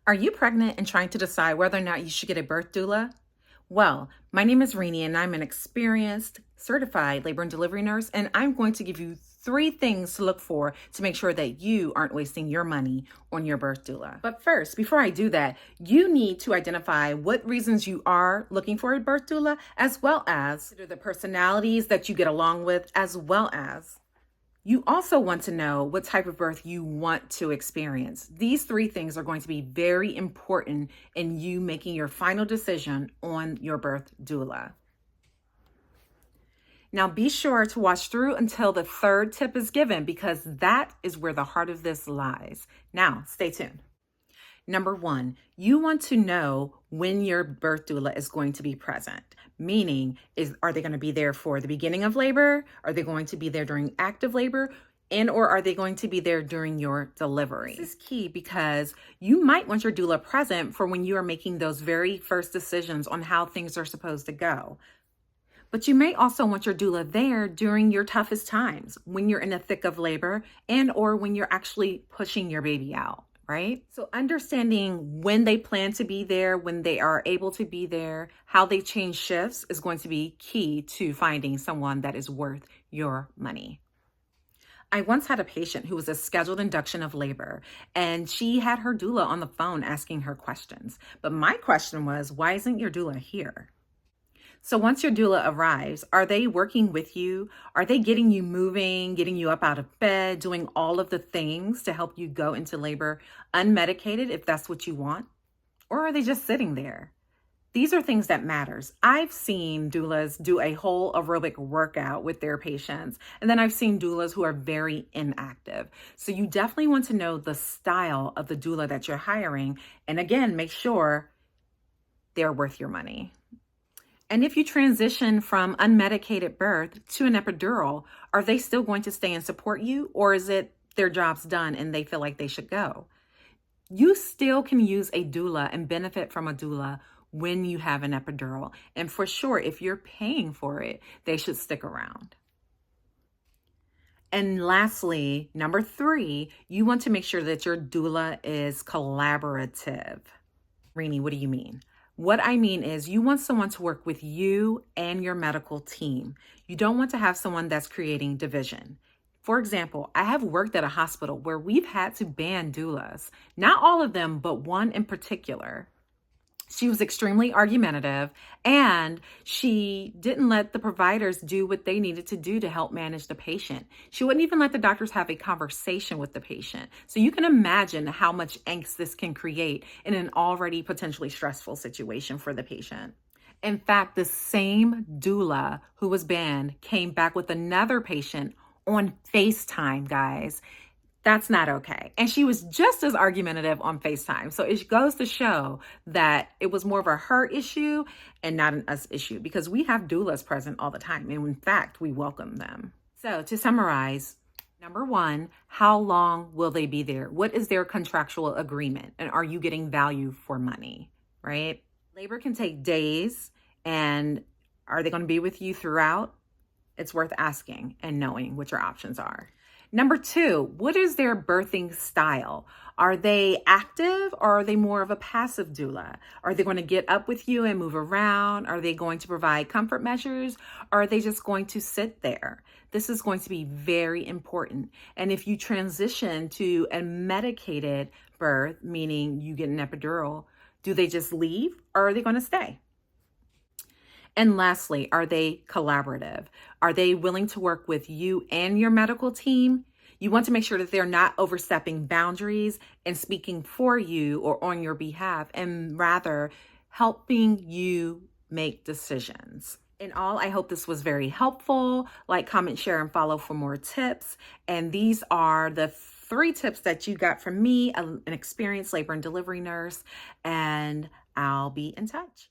Are you pregnant and trying to decide whether or not you should get a birth doula? Well, my name is Renee and I'm an experienced, certified labor and delivery nurse, and I'm going to give you 3 things to look for to make sure that you aren't wasting your money on your birth doula. But first, before I do that, you need to identify what reasons you are looking for a birth doula, as well as the personalities that you get along with, as well as you also want to know what type of birth you want to experience. These 3 things are going to be very important in you making your final decision on your birth doula. Now be sure to watch through until the 3rd tip is given, because that is where the heart of this lies. Now, stay tuned. Number 1, you want to know when your birth doula is going to be present. Meaning, are they going to be there for the beginning of labor? Are they going to be there during active labor? Or are they going to be there during your delivery? This is key because you might want your doula present for when you are making those very first decisions on how things are supposed to go. But you may also want your doula there during your toughest times, when you're in the thick of labor or when you're actually pushing your baby out. Right? So understanding when they plan to be there, when they are able to be there, how they change shifts is going to be key to finding someone that is worth your money. I once had a patient who was a scheduled induction of labor, and she had her doula on the phone asking her questions. But my question was, why isn't your doula here? So once your doula arrives, are they working with you? Are they getting you moving, getting you up out of bed, doing all of the things to help you go into labor unmedicated if that's what you want? Or are they just sitting there? These are things that matters. I've seen doulas do a whole aerobic workout with their patients, and then I've seen doulas who are very inactive. So you definitely want to know the style of the doula that you're hiring, and again, make sure they're worth your money. And if you transition from unmedicated birth to an epidural, are they still going to stay and support you? Or is it their job's done and they feel like they should go? You still can use a doula and benefit from a doula when you have an epidural. And for sure, if you're paying for it, they should stick around. And lastly, number 3, you want to make sure that your doula is collaborative. Renee, what do you mean? What I mean is you want someone to work with you and your medical team. You don't want to have someone that's creating division. For example, I have worked at a hospital where we've had to ban doulas. Not all of them, but one in particular. She was extremely argumentative, and she didn't let the providers do what they needed to do to help manage the patient. She wouldn't even let the doctors have a conversation with the patient. So you can imagine how much angst this can create in an already potentially stressful situation for the patient. In fact, the same doula who was banned came back with another patient on FaceTime, guys. That's not okay. And she was just as argumentative on FaceTime. So it goes to show that it was more of a her issue and not an us issue, because we have doulas present all the time. And in fact, we welcome them. So to summarize, number 1, how long will they be there? What is their contractual agreement? And are you getting value for money, right? Labor can take days, and are they going to be with you throughout? It's worth asking and knowing what your options are. Number 2, what is their birthing style? Are they active, or are they more of a passive doula? Are they going to get up with you and move around? Are they going to provide comfort measures? Or are they just going to sit there? This is going to be very important. And if you transition to a medicated birth, meaning you get an epidural, do they just leave, or are they going to stay? And lastly, are they collaborative? Are they willing to work with you and your medical team? You want to make sure that they're not overstepping boundaries and speaking for you or on your behalf, and rather helping you make decisions. In all, I hope this was very helpful. Like, comment, share, and follow for more tips. And these are the 3 tips that you got from me, an experienced labor and delivery nurse, and I'll be in touch.